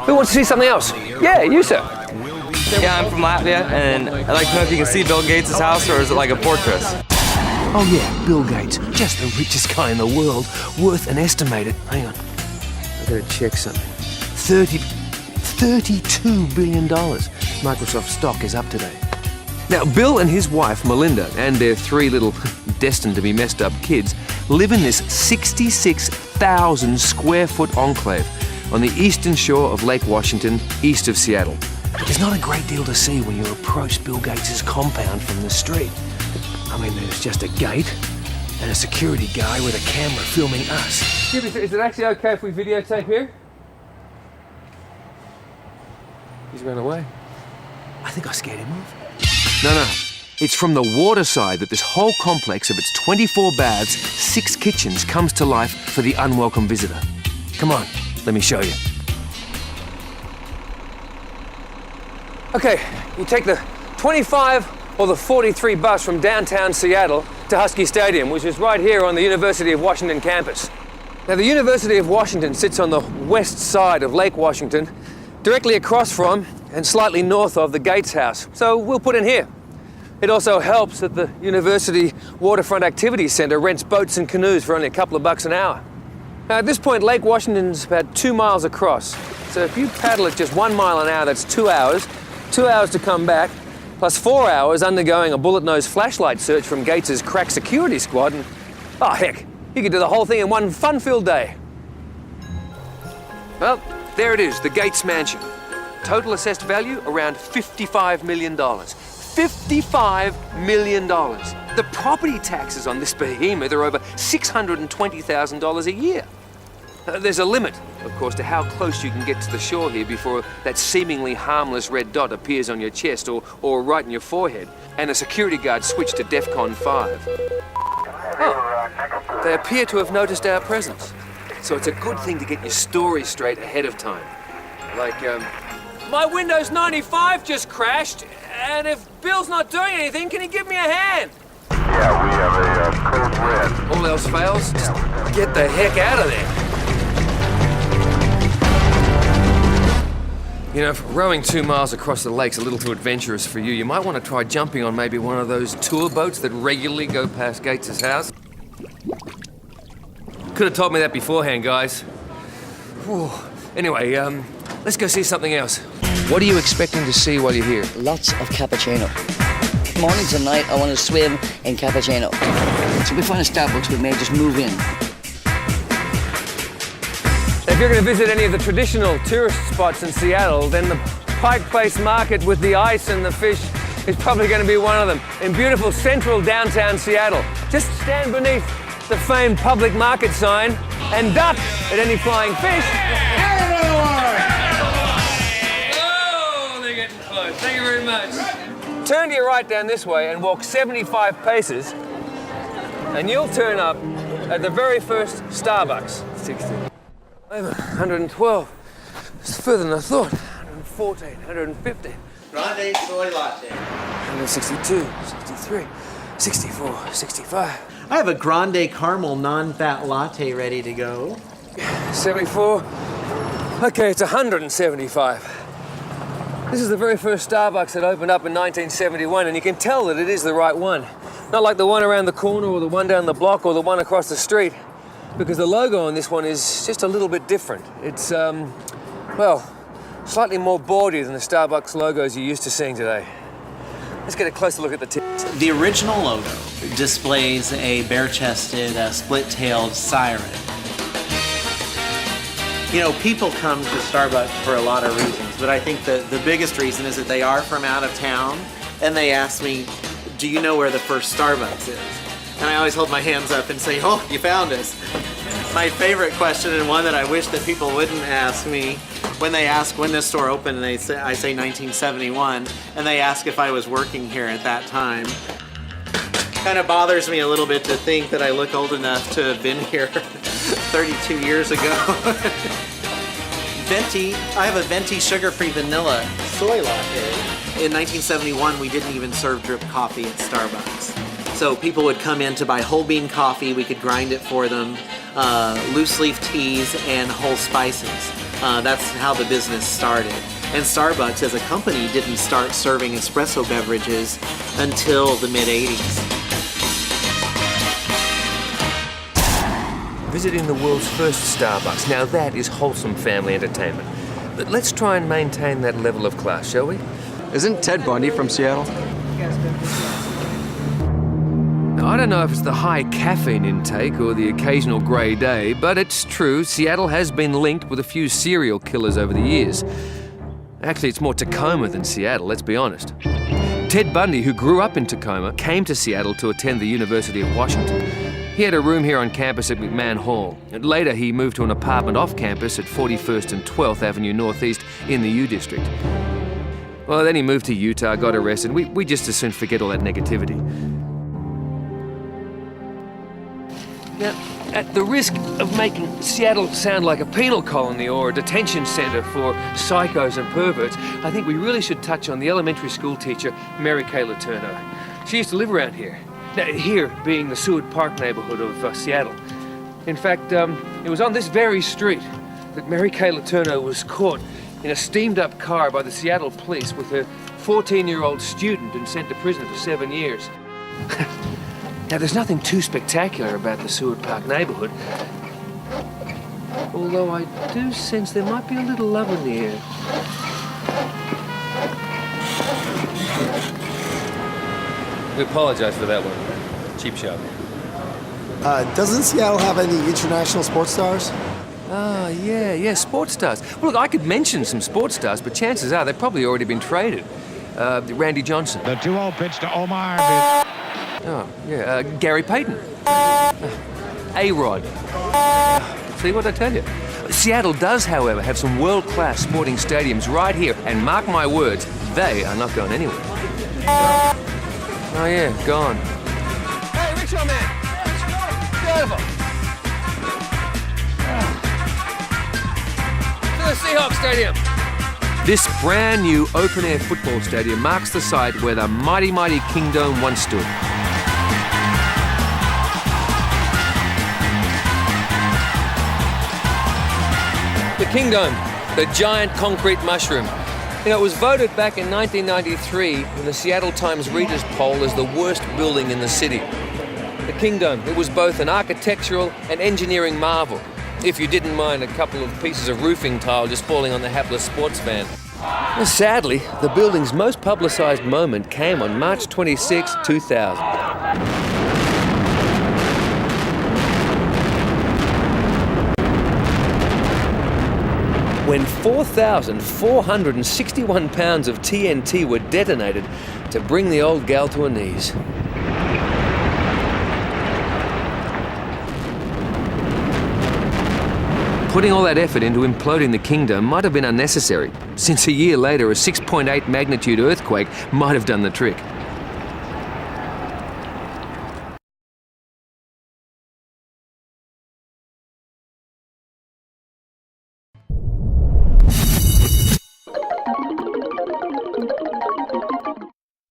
Who wants to see something else? Yeah, you, sir. Yeah, I'm from Latvia, and I'd like to know if you can see Bill Gates' house, or is it like a fortress? Oh yeah, Bill Gates, just the richest guy in the world, worth an estimated, hang on, I've got to check something, $32 billion. Microsoft stock is up today. Now, Bill and his wife, Melinda, and their 3 little destined to be messed up kids live in this 66,000 square foot enclave on the eastern shore of Lake Washington, east of Seattle. There's not a great deal to see when you approach Bill Gates' compound from the street. I mean, there's just a gate and a security guy with a camera filming us. Excuse me, is it actually okay if we videotape here? He's run away. I think I scared him off. No. It's from the water side that this whole complex of its 24 baths, 6 kitchens comes to life for the unwelcome visitor. Come on, let me show you. Okay, you take the 25 or the 43 bus from downtown Seattle to Husky Stadium, which is right here on the University of Washington campus. Now, the University of Washington sits on the west side of Lake Washington, directly across from and slightly north of the Gates House. So we'll put in here. It also helps that the University Waterfront Activities Center rents boats and canoes for only a couple of bucks an hour. Now, at this point, Lake Washington's about 2 miles across. So if you paddle at just 1 mile an hour, that's 2 hours. 2 hours to come back, plus 4 hours undergoing a bullet-nosed flashlight search from Gates' crack security squad, and, oh heck, you could do the whole thing in one fun-filled day. Well, there it is, the Gates Mansion. Total assessed value, around $55 million. $55 million. The property taxes on this behemoth are over $620,000 a year. There's a limit, of course, to how close you can get to the shore here before that seemingly harmless red dot appears on your chest or right in your forehead, and a security guard switched to DEFCON 5. Oh, they appear to have noticed our presence. So it's a good thing to get your story straight ahead of time. Like, my Windows 95 just crashed, and if Bill's not doing anything, can he give me a hand? Yeah, we have a code red. All else fails, just get the heck out of there. You know, if rowing 2 miles across the lake's a little too adventurous for you, you might want to try jumping on maybe one of those tour boats that regularly go past Gates' house. Could have told me that beforehand, guys. Whew. Anyway, let's go see something else. What are you expecting to see while you're here? Lots of cappuccino. Morning to night, I want to swim in cappuccino. So if we find a Starbucks, we may just move in. If you're going to visit any of the traditional tourist spots in Seattle, then the Pike Place Market with the ice and the fish is probably going to be one of them. In beautiful central downtown Seattle. Just stand beneath the famed public market sign and duck at any flying fish. Oh, they're getting close. Thank you very much. Turn to your right down this way and walk 75 paces, and you'll turn up at the very first Starbucks. 60. 112. It's further than I thought. 114, 150. Grande soy latte. 162, 63, 64, 65. I have a grande caramel non-fat latte ready to go. 74. Okay, it's 175. This is the very first Starbucks that opened up in 1971, and you can tell that it is the right one. Not like the one around the corner or the one down the block or the one across the street, because the logo on this one is just a little bit different. It's, well, slightly more bawdy than the Starbucks logos you're used to seeing today. Let's get a closer look at the tips. The original logo displays a bare-chested, split-tailed siren. You know, people come to Starbucks for a lot of reasons, but I think the biggest reason is that they are from out of town, and they ask me, do you know where the first Starbucks is? And I always hold my hands up and say, oh, you found us. My favorite question, and one that I wish that people wouldn't ask me, when they ask when this store opened, and I say 1971, and they ask if I was working here at that time. Kind of bothers me a little bit to think that I look old enough to have been here 32 years ago. Venti, I have a Venti sugar-free vanilla soy latte. In 1971, we didn't even serve drip coffee at Starbucks. So people would come in to buy whole bean coffee, we could grind it for them, loose leaf teas, and whole spices. That's how the business started. And Starbucks as a company didn't start serving espresso beverages until the mid-'80s. Visiting the world's first Starbucks. Now that is wholesome family entertainment. But let's try and maintain that level of class, shall we? Isn't Ted Bundy from Seattle? Now, I don't know if it's the high caffeine intake or the occasional grey day, but it's true, Seattle has been linked with a few serial killers over the years. Actually, it's more Tacoma than Seattle, let's be honest. Ted Bundy, who grew up in Tacoma, came to Seattle to attend the University of Washington. He had a room here on campus at McMahon Hall. And later, he moved to an apartment off campus at 41st and 12th Avenue Northeast in the U District. Well, then he moved to Utah, got arrested. We just as soon forget all that negativity. Now, at the risk of making Seattle sound like a penal colony or a detention center for psychos and perverts, I think we really should touch on the elementary school teacher, Mary Kay Letourneau. She used to live around here. Now, here being the Seward Park neighborhood of Seattle. In fact, it was on this very street that Mary Kay Letourneau was caught in a steamed-up car by the Seattle police with her 14-year-old student and sent to prison for 7 years. Now, there's nothing too spectacular about the Seward Park neighborhood, although I do sense there might be a little love in the air. We apologize for that one. Cheap shot. Doesn't Seattle have any international sports stars? Ah, yeah, sports stars. Well, look, I could mention some sports stars, but chances are they've probably already been traded. Randy Johnson. The 2-0 pitch to Omar. Oh, yeah, Gary Payton. A-Rod. See what I tell you? Seattle does, however, have some world-class sporting stadiums right here, and mark my words, they are not going anywhere. Oh, yeah, gone. Hey, rickshaw man! Beautiful! To the Seahawks Stadium! This brand new open-air football stadium marks the site where the mighty Kingdome once stood. The Kingdome, the giant concrete mushroom. You know, it was voted back in 1993 in the Seattle Times Readers' Poll as the worst building in the city. The Kingdome, it was both an architectural and engineering marvel, if you didn't mind a couple of pieces of roofing tile just falling on the hapless sports fan. Well, sadly, the building's most publicised moment came on March 26, 2000. When 4,461 pounds of TNT were detonated to bring the old gal to her knees. Putting all that effort into imploding the Kingdome might have been unnecessary, since a year later a 6.8 magnitude earthquake might have done the trick.